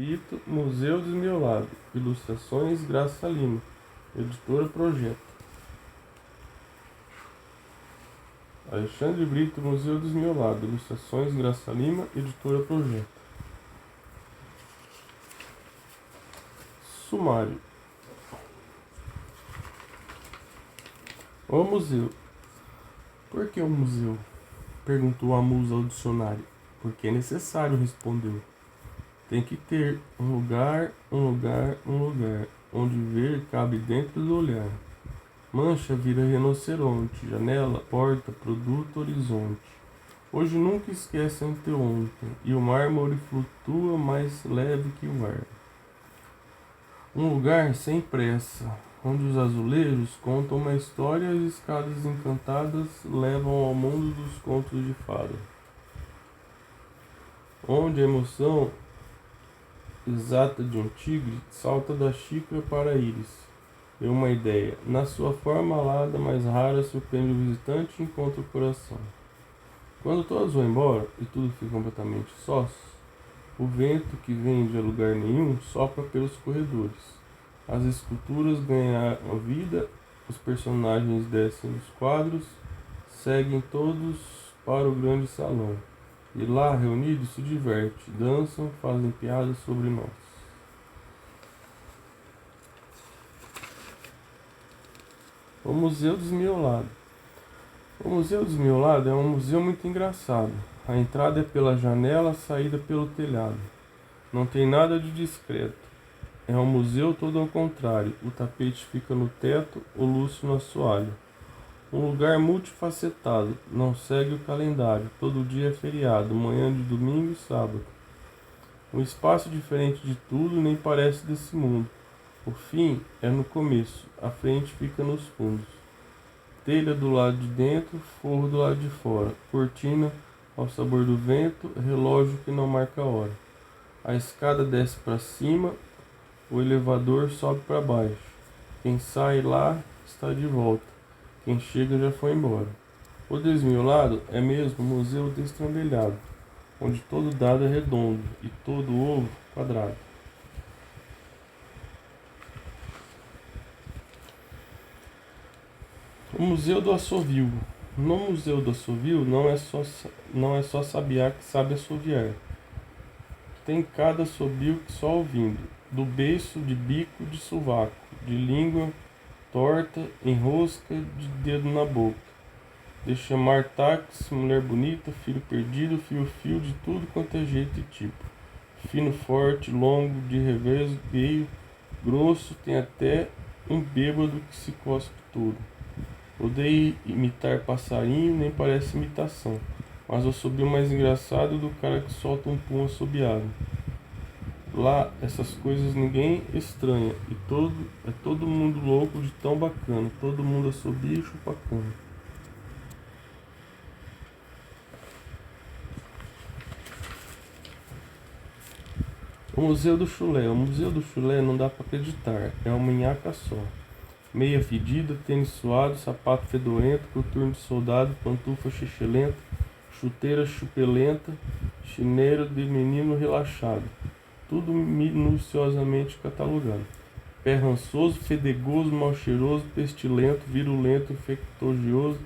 Brito, Museu Desmiolado. Ilustrações Graça Lima. Editora Projeto. Alexandre Brito, Museu Desmiolado. Ilustrações Graça Lima. Editora Projeto. Sumário. O museu. Por que o museu? Perguntou a musa ao dicionário. Porque é necessário, respondeu. Tem que ter um lugar, onde ver cabe dentro do olhar. Mancha vira rinoceronte, janela, porta, produto, horizonte. Hoje nunca esquece anteontem, e o mármore flutua mais leve que o ar. Um lugar sem pressa, onde os azulejos contam uma história e as escadas encantadas levam ao mundo dos contos de fada. Onde a emoção exata de um tigre salta da xícara para a íris. É uma ideia. Na sua forma alada, mais rara, surpreende o visitante e encontra o coração. Quando todos vão embora e tudo fica completamente sós, o vento que vem de lugar nenhum sopra pelos corredores. As esculturas ganham vida, os personagens descem dos quadros, seguem todos para o grande salão. E lá, reunidos, se divertem, dançam, fazem piadas sobre nós. O Museu Desmiolado. O Museu Desmiolado é um museu muito engraçado. A entrada é pela janela, a saída pelo telhado. Não tem nada de discreto. É um museu todo ao contrário. O tapete fica no teto, o luxo no assoalho. Um lugar multifacetado, não segue o calendário, todo dia é feriado, manhã de domingo e sábado. Um espaço diferente de tudo, nem parece desse mundo. O fim é no começo, a frente fica nos fundos. Telha do lado de dentro, forro do lado de fora, cortina ao sabor do vento, relógio que não marca a hora. A escada desce para cima, o elevador sobe para baixo. Quem sai lá está de volta. Quem chega já foi embora. O desmiolado é mesmo um museu destrambelhado, onde todo dado é redondo e todo ovo quadrado. O Museu do Assovio. No Museu do Assovio não é só sabiá que sabe assoviar. Tem cada assobio que só ouvindo, do beiço, de bico, de sovaco, de língua torta, enrosca, de dedo na boca. De chamar táxi, mulher bonita, filho perdido, fio-fio, de tudo quanto é jeito e tipo. Fino, forte, longo, de revés, veio, grosso, tem até um bêbado que se cospe todo. Odeio imitar passarinho, nem parece imitação, mas eu soube o mais engraçado do cara que solta um pum assobiado. Lá, essas coisas ninguém estranha, e todo mundo louco de tão bacana, todo mundo assobia e chupa cana. O Museu do Chulé. O Museu do Chulé não dá para acreditar, é uma nhaca só. Meia fedida, tênis suado, sapato fedorento, coturno de soldado, pantufa xixelenta, chuteira chupelenta, chinelo de menino relaxado. Tudo minuciosamente catalogado. Pé rançoso, fedegoso, mal cheiroso, pestilento, virulento, infectogioso,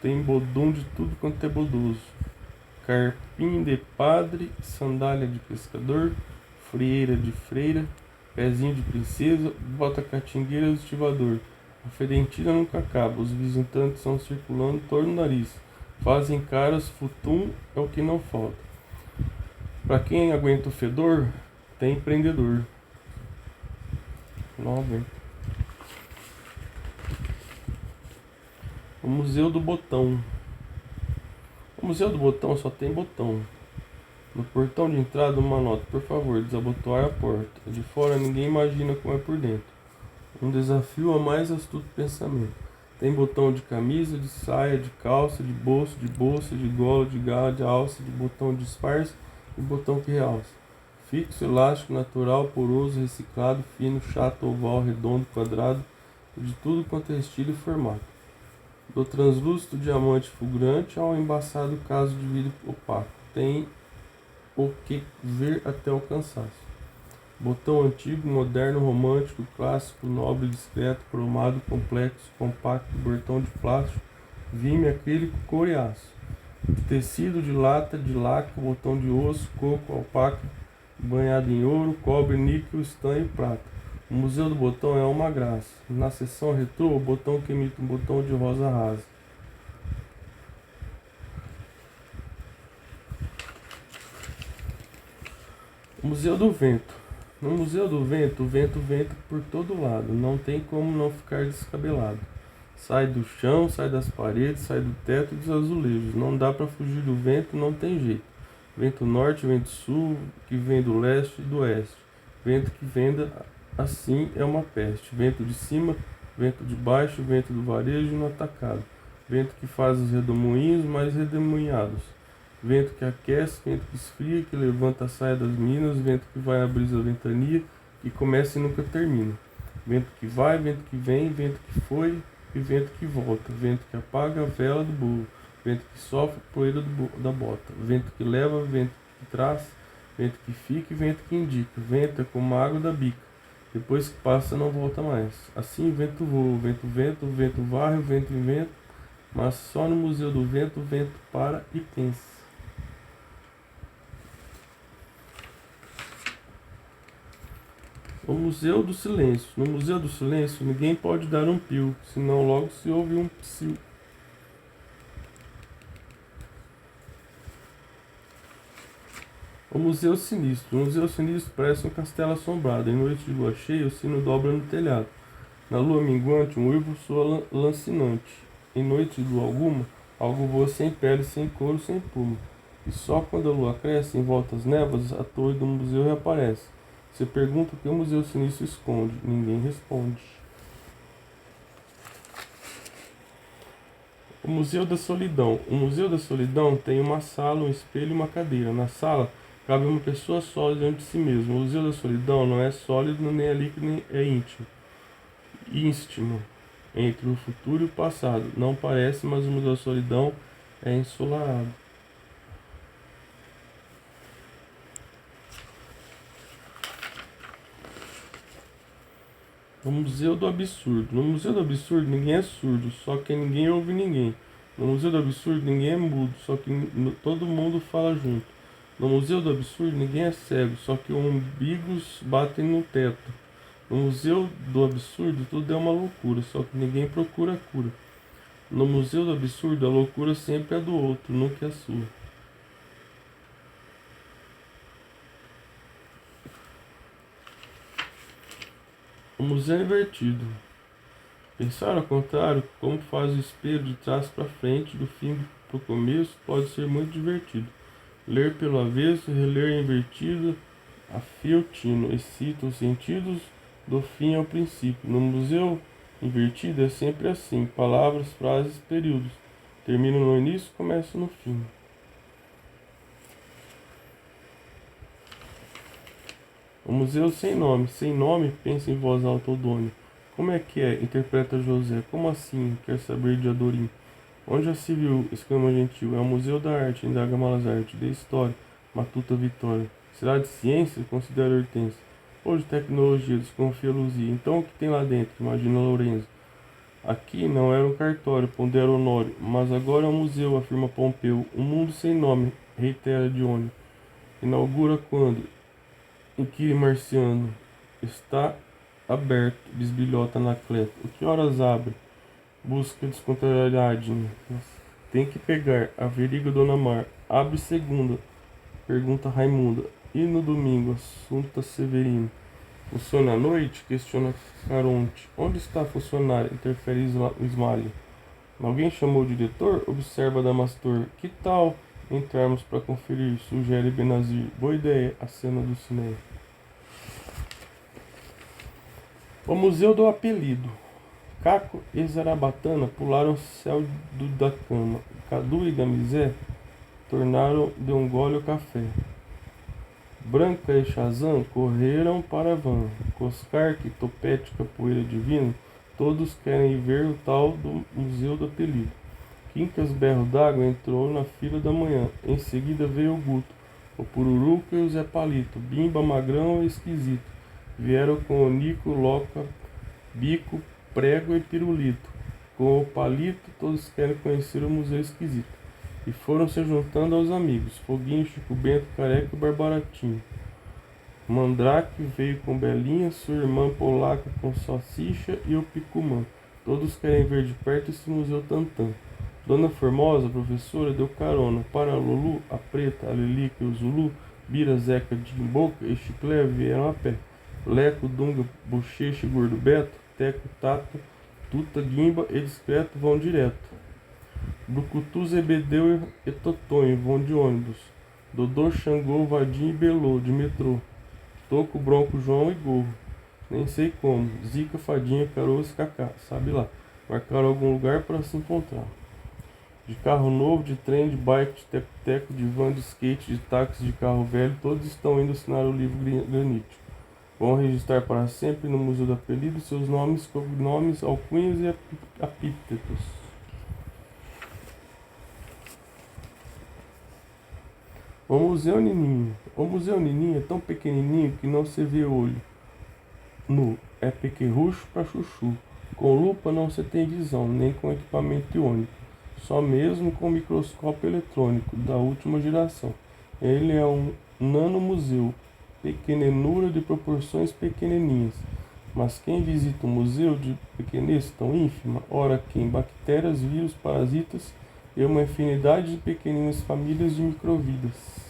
tem bodum de tudo quanto é bodoso. Carpim de padre, sandália de pescador, frieira de freira, pezinho de princesa, bota catingueira do estivador. A fedentina nunca acaba, os visitantes são circulando em torno do nariz. Fazem caras, futum é o que não falta. Para quem aguenta o fedor, tem empreendedor. Não aguenta. O Museu do Botão. O Museu do Botão só tem botão. No portão de entrada, uma nota: por favor, desabotoar a porta. De fora, ninguém imagina como é por dentro. Um desafio a mais astuto pensamento. Tem botão de camisa, de saia, de calça, de bolso, de bolsa, de gola, de garra, de alça, de botão disfarce e botão que realça. Fixo, elástico, natural, poroso, reciclado, fino, chato, oval, redondo, quadrado, de tudo quanto é estilo e formato. Do translúcido diamante fulgurante ao embaçado caso de vidro opaco. Tem o que ver até o cansaço. Botão antigo, moderno, romântico, clássico, nobre, discreto, cromado, complexo, compacto, botão de plástico, vime, acrílico, couro e aço. Tecido de lata, de lacre, botão de osso, coco, alpaca, banhado em ouro, cobre, níquel, estanho e prata. O Museu do Botão é uma graça. Na seção retrô, o botão que imita um botão de rosa rasa. O Museu do Vento. No Museu do Vento, o vento venta por todo lado, não tem como não ficar descabelado. Sai do chão, sai das paredes, sai do teto e dos azulejos. Não dá para fugir do vento, não tem jeito. Vento norte, vento sul, que vem do leste e do oeste. Vento que venda assim é uma peste. Vento de cima, vento de baixo, vento do varejo no atacado. Vento que faz os redemoinhos mais redemoinhados. Vento que aquece, vento que esfria, que levanta a saia das minas, vento que vai à brisa da ventania, que começa e nunca termina. Vento que vai, vento que vem, vento que foi e vento que volta. Vento que apaga a vela do burro, vento que sofre a poeira da bota. Vento que leva, vento que traz, vento que fica e vento que indica. Vento é como a água da bica, depois que passa não volta mais. Assim o vento voa, o vento varre, o vento inventa, mas só no Museu do Vento o vento para e pensa. O Museu do Silêncio. No Museu do Silêncio, ninguém pode dar um pio, senão logo se ouve um psiu. O Museu Sinistro. O Museu Sinistro parece um castelo assombrado. Em noite de lua cheia, o sino dobra no telhado. Na lua minguante, um uivo soa lancinante. Em noite de lua alguma, algo voa sem pele, sem couro, sem pluma. E só quando a lua cresce, em volta às névoas, a torre do museu reaparece. Você pergunta o que o Museu Sinistro esconde. Ninguém responde. O Museu da Solidão. O Museu da Solidão tem uma sala, um espelho e uma cadeira. Na sala, cabe uma pessoa só diante de si mesma. O Museu da Solidão não é sólido, nem é líquido, nem é íntimo. Íntimo. Entre o futuro e o passado. Não parece, mas o Museu da Solidão é ensolarado. O Museu do Absurdo. No Museu do Absurdo ninguém é surdo, só que ninguém ouve ninguém. No Museu do Absurdo ninguém é mudo, só que todo mundo fala junto. No Museu do Absurdo ninguém é cego, só que umbigos batem no teto. No Museu do Absurdo tudo é uma loucura, só que ninguém procura cura. No Museu do Absurdo a loucura sempre é do outro, nunca é sua. O Museu Invertido. Pensar ao contrário, como faz o espelho de trás para frente, do fim para o começo, pode ser muito divertido. Ler pelo avesso, reler invertido, afia o tino, excita os sentidos do fim ao princípio. No museu invertido é sempre assim, palavras, frases, períodos. Termina no início, começa no fim. O museu sem nome. Sem nome, pensa em voz alta o dono. Como é que é? Interpreta José. Como assim? Quer saber de Adorim. Onde já se viu? Exclama Gentil. É o Museu da Arte, indaga Malazarte. De História, matuta Vitória. Será de ciência? Considera Hortência. Ou de tecnologia? Desconfia Luzia. Então o que tem lá dentro? Imagina Lourenço. Aqui não era um cartório, pondera Honório, mas agora é um museu, afirma Pompeu. Um mundo sem nome, reitera Dione. Inaugura quando? Em que marciano? Está aberto, bisbilhota Anacleto. O que horas abre? Busca descontrolada. Tem que pegar. Averiga Dona Mar. Abre segunda. Pergunta Raimunda. E no domingo? Assunta Severino. Funciona à noite? Questiona Caronte. Onde está a funcionária? Interfere Ismael. Alguém chamou o diretor? Observa Damastor. Que tal entrarmos para conferir? Sugere Benazir. Boa ideia. A cena do cinema. O Museu do Apelido. Caco e Zarabatana pularam o céu da cama. Cadu e Gamizé tornaram de um gole o café. Branca e Shazam correram para a van. Coscarque, Topete, Capoeira Divino, todos querem ver o tal do Museu do Apelido. Quincas Berro d'Água entrou na fila da manhã. Em seguida veio o Guto. o Pururuca e o Zé Palito, Bimba, Magrão e Esquisito, vieram com o Nico, Loca, Bico, Prego e Pirulito. Com o Palito, todos querem conhecer o Museu Esquisito. E foram se juntando aos amigos, Foguinho, Chico Bento, Careca e Barbaratinho. Mandrake veio com Belinha, sua irmã Polaca com Salsicha e o Picumã. Todos querem ver de perto esse Museu Tantã. Dona Formosa, professora, deu carona para a Lulu, a Preta, a Lilica e o Zulu. Bira, Zeca, Boca e Chiclé vieram a pé. Leco, Dunga, Bochecha e Gordo Beto, Teco, Tato, Tuta, Guimba e Discreto vão direto. Brucutu, Zebedeu e Totonho vão de ônibus. Dodô, Xangô, Vadim e Belô de metrô. Toco, Bronco, João e Gorro. Nem sei como. Zica, Fadinha, Caroço e Cacá. Sabe lá. Marcaram algum lugar para se encontrar. De carro novo, de trem, de bike, de teco-teco, de van, de skate, de táxi, de carro velho, todos estão indo assinar o livro granítico. Vão registrar para sempre no Museu do Apelido seus nomes, cognomes, alcunhas e epítetos. O Museu Nininho. O Museu Nininho é tão pequenininho que não se vê olho nu. É pequerrucho para chuchu. Com lupa não se tem visão, nem com equipamento iônico. Só mesmo com microscópio eletrônico da última geração. Ele é um nanomuseu, pequenenura de proporções pequenininhas. Mas quem visita um museu de pequenez tão ínfima, ora quem bactérias, vírus, parasitas e uma infinidade de pequeninas famílias de microvidas.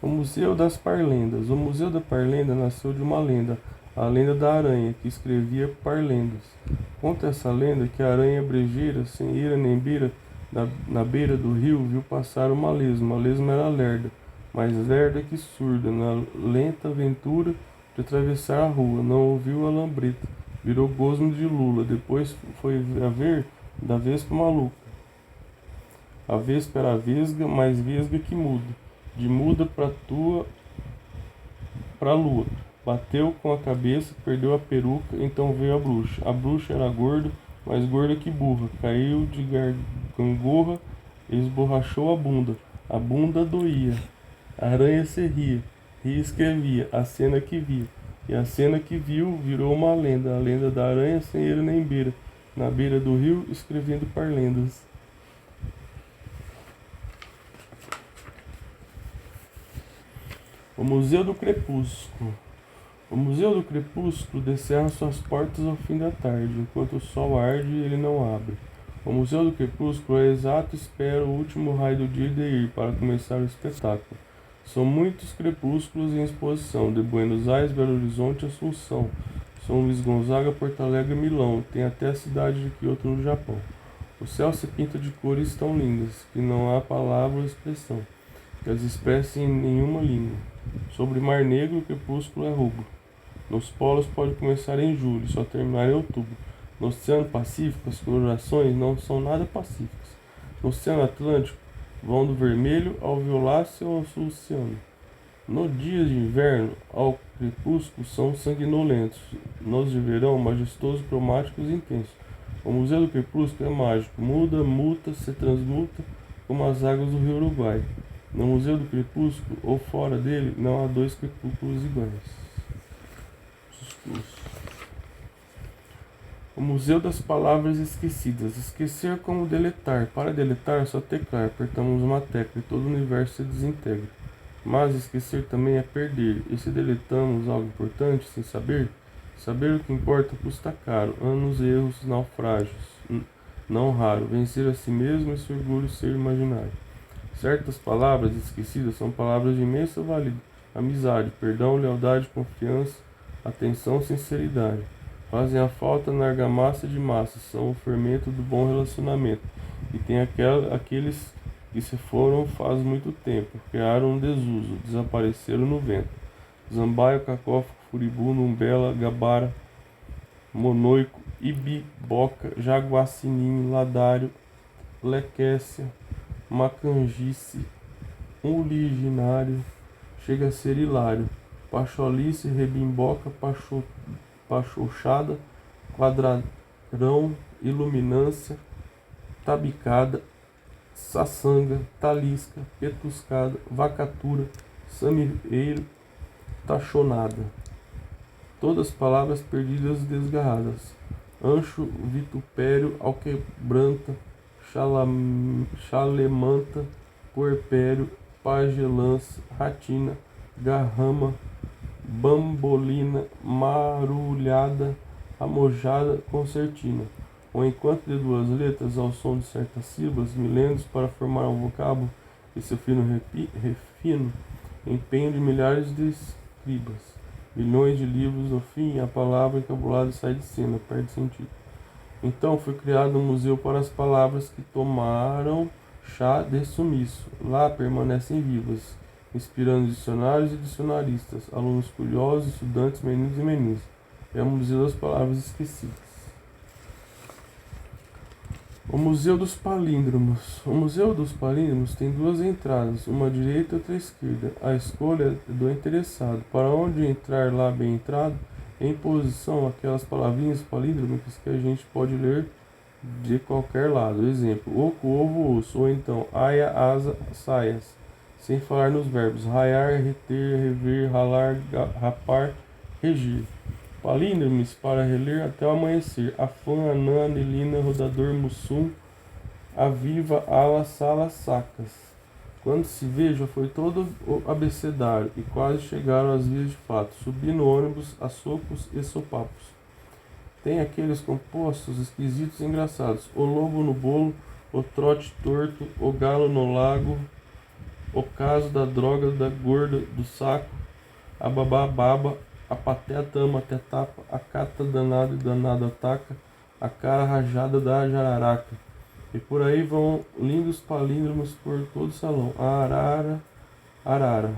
O Museu das Parlendas. O Museu da Parlenda nasceu de uma lenda, a lenda da aranha, que escrevia parlendas. Conta essa lenda que a aranha brejeira, sem ira nem beira, na beira do rio, viu passar uma lesma. A lesma era lerda, mais lerda que surda, na lenta aventura de atravessar a rua. Não ouviu a lambreta, virou gosmo de lula. Depois foi a ver da vespa maluca. A vespa era vesga, mais vesga que muda. De muda pra lua. Bateu com a cabeça, perdeu a peruca, então veio a bruxa. A bruxa era gorda, mais gorda que burra. Caiu de gangorra e esborrachou a bunda. A bunda doía. A aranha se ria e escrevia a cena que via. E a cena que viu virou uma lenda, a lenda da aranha sem ira nem beira, na beira do rio, escrevendo parlendas. O Museu do Crepúsculo. O Museu do Crepúsculo descerra suas portas ao fim da tarde, enquanto o sol arde e ele não abre. O Museu do Crepúsculo é exato e espera o último raio do dia de ir para começar o espetáculo. São muitos crepúsculos em exposição, de Buenos Aires, Belo Horizonte, Assunção, São Luís Gonzaga, Porto Alegre e Milão, tem até a cidade de Kyoto no Japão. O céu se pinta de cores tão lindas, que não há palavra ou expressão, que as expressem em nenhuma língua. Sobre Mar Negro, o crepúsculo é rubro. Nos polos pode começar em julho e só terminar em outubro. No Oceano Pacífico, as colorações não são nada pacíficas. No Oceano Atlântico, vão do vermelho ao violáceo ao sul-oceano. Nos dias de inverno, ao crepúsculo, são sanguinolentos. Nos de verão, majestosos, cromáticos e intensos. O Museu do Crepúsculo é mágico. Muda, muta, se transmuta, como as águas do rio Uruguai. No Museu do Crepúsculo, ou fora dele, não há dois crepúsculos iguais. O Museu das Palavras Esquecidas. Esquecer como deletar. Para deletar é só teclar. Apertamos uma tecla e todo o universo se desintegra. Mas esquecer também é perder. E se deletamos algo importante sem saber? Saber o que importa custa caro. Anos, erros, naufrágios. Não raro. Vencer a si mesmo e seu orgulho ser imaginário. Certas palavras esquecidas são palavras de imensa validade. Amizade, perdão, lealdade, confiança, atenção, sinceridade. Fazem a falta na argamassa de massa, são o fermento do bom relacionamento. E tem aqueles que se foram faz muito tempo, criaram um desuso, desapareceram no vento. Zambaio, cacófago, furibundo, umbela, gabara, monoico, ibiboca, jaguacininho, ladário, lequécia, macangice, uliginário, chega a ser hilário, pacholice, rebimboca, pachochada, quadradrão, iluminância, tabicada, saçanga, talisca, petuscada, vacatura, samieiro, tachonada. Todas palavras perdidas e desgarradas. Ancho, vitupério, alquebranta, chalemanta, puerpério, pagelância, ratina, garrama, bambolina, marulhada, amojada, concertina. Ou enquanto de duas letras ao som de certas sílabas, milênios para formar um vocábulo e seu fino refino, empenho de milhares de escribas. Milhões de livros, no fim, a palavra encabulada sai de cena, perde sentido. Então foi criado um museu para as palavras que tomaram chá de sumiço. Lá permanecem vivas, inspirando dicionários e dicionaristas, alunos curiosos, estudantes, meninos e meninas. É o Museu das Palavras Esquecidas. O Museu dos Palíndromos. O Museu dos Palíndromos tem duas entradas, uma à direita e outra à esquerda. A escolha é do interessado. Para onde entrar lá bem entrado, em posição aquelas palavrinhas palíndromicas que a gente pode ler de qualquer lado. Exemplo, oco, ovo, osso. Ou então, aia, asa, saias. Sem falar nos verbos raiar, reter, rever, ralar, rapar, regir. Palíndromes para reler até o amanhecer. Afã, anã, anelina, rodador, mussum, aviva, ala, sala, sacas. Quando se vê, já foi todo o abecedário e quase chegaram às vias de fato. Subi no ônibus a socos e sopapos. Tem aqueles compostos esquisitos e engraçados. O lobo no bolo, o trote torto, o galo no lago, o caso da droga da gorda do saco, a babá baba, a pateta ama até tapa, a cata danada e danada ataca, a cara rajada da jararaca. E por aí vão lindos palíndromos por todo o salão. A arara, arara.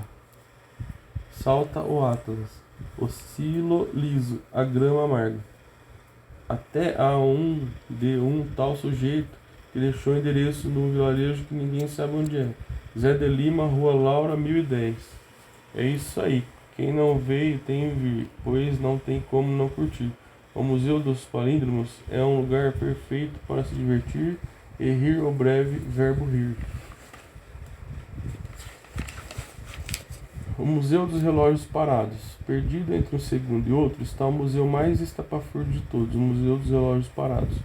Salta o Atlas. O silo liso, a grama amarga. Até há de um tal sujeito que deixou endereço num vilarejo que ninguém sabe onde é. Zé de Lima, Rua Laura, 1010. É isso aí. Quem não veio tem que vir, pois não tem como não curtir. O Museu dos Palíndromos é um lugar perfeito para se divertir e rir o breve verbo rir. O Museu dos Relógios Parados. Perdido entre um segundo e outro está o museu mais estapafúrdio de todos, o Museu dos Relógios Parados.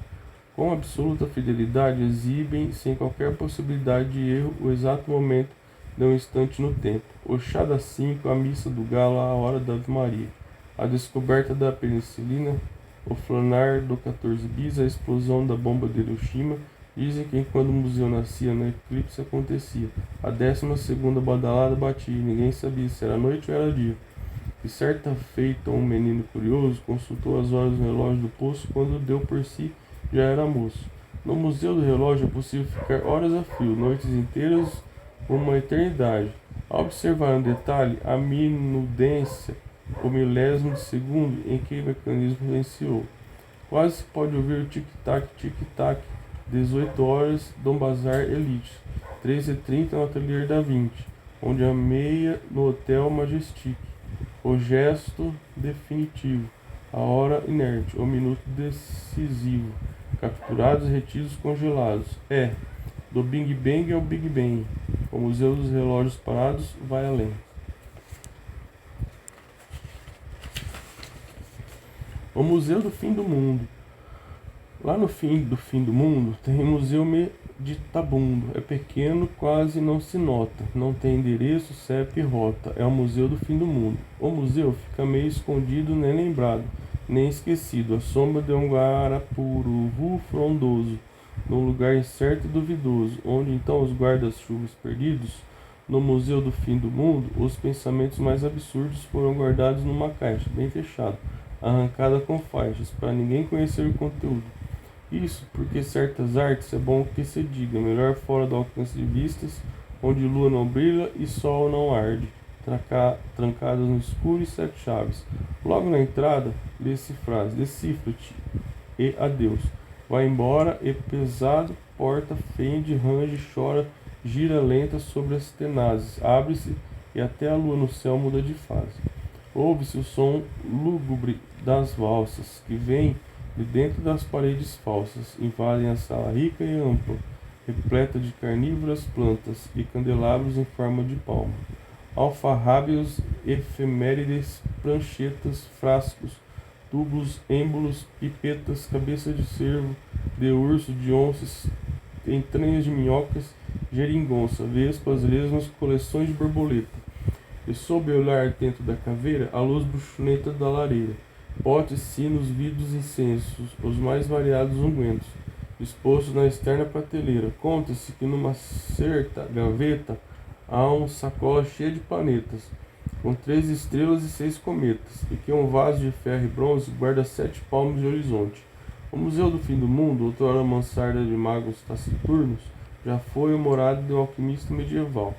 Com absoluta fidelidade, exibem, sem qualquer possibilidade de erro, o exato momento de um instante no tempo. O chá das 5, a missa do galo, a hora da Ave Maria, a descoberta da penicilina, o flanar do 14 bis, a explosão da bomba de Hiroshima. Dizem que quando o museu nascia, no eclipse acontecia. A 12ª badalada batia, e ninguém sabia se era noite ou era dia. E certa feita, um menino curioso consultou as horas no relógio do poço. Quando deu por si, já era moço. No Museu do Relógio é possível ficar horas a fio, noites inteiras, uma eternidade. Ao observar um detalhe, a minudência, o milésimo de segundo em que o mecanismo iniciou. Quase se pode ouvir o tic-tac, tic-tac. 18 horas, Dom Bazar Elite. 13h30 no Atelier da Vinci, onde a meia no Hotel Majestic. O gesto definitivo, a hora inerte, o minuto decisivo. Capturados, retidos, congelados. Do Big Bang ao Big Bang. O Museu dos Relógios Parados vai além. O Museu do Fim do Mundo. Lá no fim do mundo tem o Museu Meditabundo. É pequeno, quase não se nota. Não tem endereço, CEP e rota. É o Museu do Fim do Mundo. O museu fica meio escondido, nem lembrado, nem esquecido. À sombra de um guarapuruvu frondoso, num lugar incerto e duvidoso, onde então os guarda-chuvas perdidos. No Museu do Fim do Mundo, os pensamentos mais absurdos foram guardados numa caixa, bem fechada, arrancada com faixas, para ninguém conhecer o conteúdo. Isso porque certas artes é bom que se diga, melhor fora do alcance de vistas, onde lua não brilha e sol não arde, trancadas no escuro e 7 chaves. Logo na entrada, lê-se frase: decifra-te e adeus. Vai embora e pesado, porta fende, range, chora, gira lenta sobre as tenazes, abre-se e até a lua no céu muda de fase. Ouve-se o som lúgubre das valsas, que vêm de dentro das paredes falsas, invadem a sala rica e ampla, repleta de carnívoras plantas e candelabros em forma de palma, alfarrábios, efemérides, pranchetas, frascos, tubos, êmbolos, pipetas, cabeça de cervo, de urso, de onças, entranhas de minhocas, geringonça, vespas, lesmas, coleções de borboleta. E sob o olhar atento da caveira, a luz buchonenta da lareira, potes, sinos, vidros, incensos, os mais variados ungüentos, dispostos na externa prateleira. Conta-se que numa certa gaveta há uma sacola cheia de planetas, com 3 estrelas e 6 cometas, e que um vaso de ferro e bronze guarda 7 palmos de horizonte. O Museu do Fim do Mundo, outrora mansarda de magos taciturnos, já foi o morado de um alquimista medieval,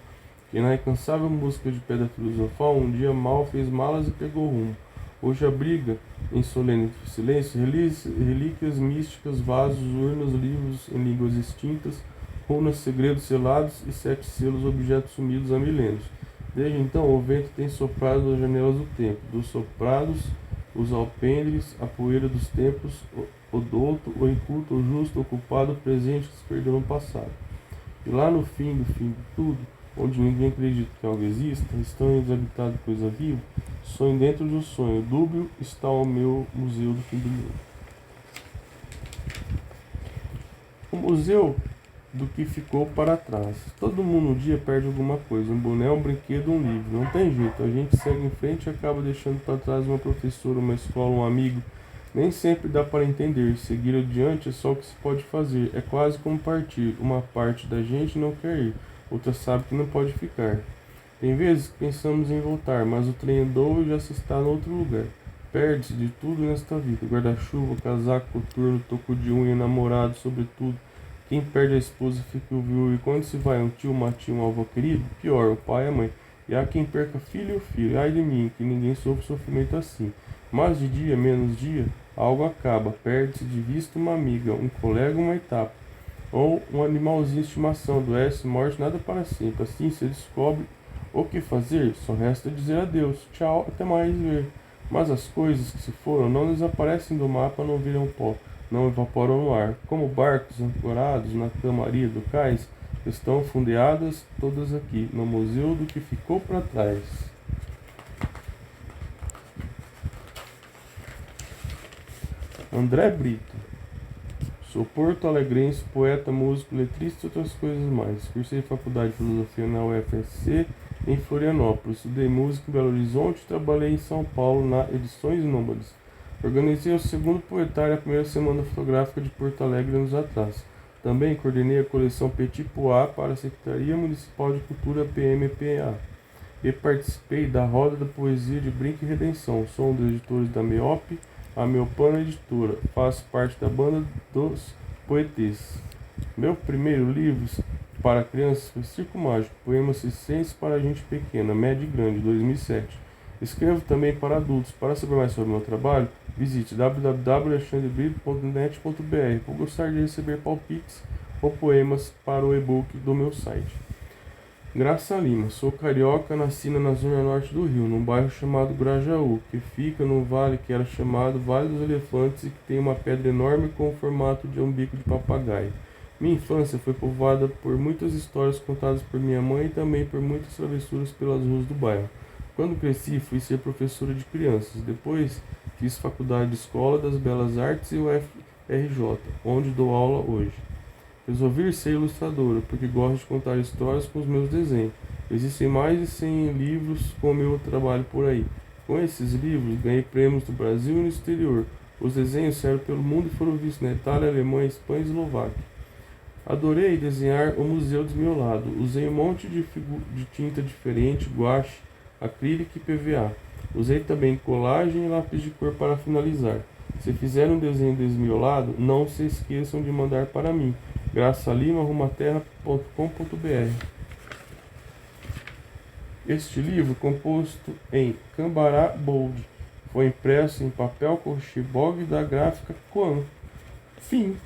que na incansável busca de pedra filosofal um dia mal fez malas e pegou rumo. Hoje abriga, em solene silêncio, relíquias místicas, vasos, urnas, livros em línguas extintas, runas, segredos selados e 7 selos, objetos sumidos há milênios. Desde então o vento tem soprado das janelas do templo, dos soprados, os alpendres, a poeira dos tempos, o douto, o inculto, o justo, o ocupado, o presente que se perdeu no passado. E lá no fim de tudo, onde ninguém acredita que algo exista, estão desabitado coisa viva, sonho dentro de um sonho, dúbio está o meu museu do fim do mundo. O museu do que ficou para trás. Todo mundo um dia perde alguma coisa, um boné, um brinquedo, um livro. Não tem jeito, a gente segue em frente e acaba deixando para trás uma professora, uma escola, um amigo. Nem sempre dá para entender, seguir adiante é só o que se pode fazer, é quase como partir. Uma parte da gente não quer ir, outra sabe que não pode ficar. Tem vezes que pensamos em voltar, mas o trem andou e já se está no outro lugar. Perde-se de tudo nesta vida, guarda-chuva, casaco, coturno, toco de unha, namorado, sobretudo. Quem perde a esposa fica viúvo, e quando se vai um tio, uma tia, um avô querido, pior, o pai e a mãe. E há quem perca filho e o filho, ai de mim, que ninguém sofre sofrimento assim. Mas de dia, menos dia, algo acaba, perde-se de vista uma amiga, um colega, uma etapa, ou um animalzinho de estimação, adoece, morte, nada para sempre. Assim se descobre o que fazer, só resta dizer adeus, tchau, até mais ver. Mas as coisas que se foram não desaparecem do mapa, não viram pó, não evaporam no ar. Como barcos ancorados na calmaria do cais, estão fundeadas todas aqui, no museu do que ficou para trás. André Brito. Sou porto-alegrense, poeta, músico, letrista e outras coisas mais. Cursei faculdade de filosofia na UFSC em Florianópolis. Estudei música em Belo Horizonte e trabalhei em São Paulo na Edições Nômades. Organizei o segundo poetário e a primeira semana fotográfica de Porto Alegre anos atrás. Também coordenei a coleção Petit Poá para a Secretaria Municipal de Cultura PMPA. E participei da Roda da Poesia de Brinque e Redenção. Sou um dos editores da MEOP, a Meopana Editora. Faço parte da banda dos poetes. Meu primeiro livro para crianças foi Circo Mágico, poemas circenses para gente pequena, média e grande, 2007. Escrevo também para adultos. Para saber mais sobre o meu trabalho, visite www.alexandrebrito.net.br. Vou gostar de receber palpites ou poemas para o e-book do meu site. Graça Lima, sou carioca, nasci na zona norte do Rio, num bairro chamado Grajaú, que fica num vale que era chamado Vale dos Elefantes e que tem uma pedra enorme com o formato de um bico de papagaio. Minha infância foi povoada por muitas histórias contadas por minha mãe e também por muitas travessuras pelas ruas do bairro. Quando cresci, fui ser professora de crianças. Depois, fiz faculdade de Escola das Belas Artes e UFRJ, onde dou aula hoje. Resolvi ser ilustradora, porque gosto de contar histórias com os meus desenhos. Existem mais de 100 livros com o meu trabalho por aí. Com esses livros, ganhei prêmios do Brasil e no exterior. Os desenhos saíram pelo mundo e foram vistos na Itália, Alemanha, Espanha e Eslováquia. Adorei desenhar o museu desmiolado. Usei um monte de tinta diferente, guache, acrílico e PVA. Usei também colagem e lápis de cor para finalizar. Se fizer um desenho desmiolado, não se esqueçam de mandar para mim. graçalima@terra.com.br. Este livro, composto em Cambará Bold, foi impresso em papel Cochibog da gráfica Coan. Fim.